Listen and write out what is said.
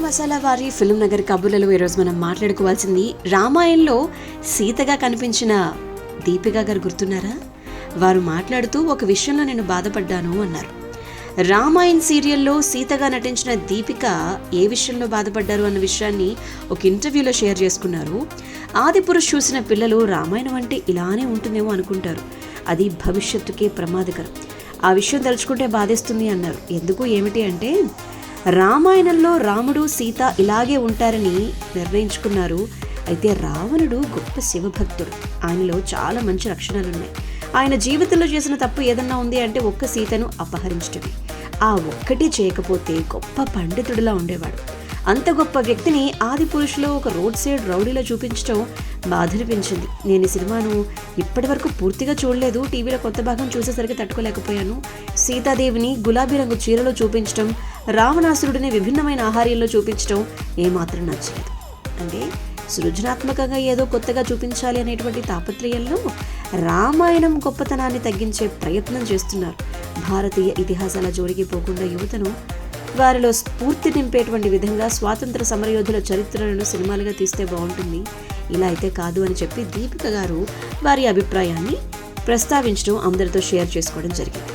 మసాలా వారి ఫిల్మ్ నగర్ కబుర్లలో ఈరోజు మనం మాట్లాడుకోవాల్సింది రామాయణంలో సీతగా కనిపించిన దీపిక గారు గుర్తున్నారా? వారు మాట్లాడుతూ ఒక విషయంలో నేను బాధపడ్డాను అన్నారు. రామాయణ్ సీరియల్లో సీతగా నటించిన దీపిక ఏ విషయంలో బాధపడ్డారు అన్న విషయాన్ని ఒక ఇంటర్వ్యూలో షేర్ చేసుకున్నారు. ఆదిపురుష్ చూసిన పిల్లలు రామాయణం అంటే ఇలానే ఉంటుందేమో అనుకుంటారు, అది భవిష్యత్తుకే ప్రమాదకరం, ఆ విషయం తలుచుకుంటే బాధేస్తుంది అన్నారు. ఎందుకు ఏమిటి అంటే, రామాయణంలో రాముడు సీత ఇలాగే ఉంటారని నిర్ణయించుకున్నారు. అయితే రావణుడు గొప్ప శివభక్తుడు, ఆయనలో చాలా మంచి లక్షణాలున్నాయి. ఆయన జీవితంలో చేసిన తప్పు ఏదన్నా ఉంది అంటే ఒక్క సీతను అపహరించడమే. ఆ ఒక్కటి చేయకపోతే గొప్ప పండితుడిలా ఉండేవాడు. అంత గొప్ప వ్యక్తిని ఆదిపురుషులో ఒక రోడ్ సైడ్ రౌడీలో చూపించడం బాధనిపించింది. నేను ఈ సినిమాను ఇప్పటి వరకు పూర్తిగా చూడలేదు, టీవీలో కొత్త భాగం చూసేసరికి తట్టుకోలేకపోయాను. సీతాదేవిని గులాబీ రంగు చీరలో చూపించడం, రావణాసురుడిని విభిన్నమైన ఆహార్యంలో చూపించడం ఏమాత్రం నచ్చలేదు. అంటే సృజనాత్మకంగా ఏదో కొత్తగా చూపించాలి అనేటువంటి తాపత్రయంలో రామాయణం గొప్పతనాన్ని తగ్గించే ప్రయత్నం చేస్తున్నారు. భారతీయ ఇతిహాసాల జోడికి పోకుండా యువతను వారిలో స్ఫూర్తి నింపేటువంటి విధంగా స్వాతంత్ర సమరయోధుల చరిత్రలను సినిమాలుగా తీస్తే బాగుంటుంది, ఇలా అయితే కాదు అని చెప్పి దీపిక గారు వారి అభిప్రాయాన్ని ప్రస్తావించడం అందరితో షేర్ చేసుకోవడం జరిగింది.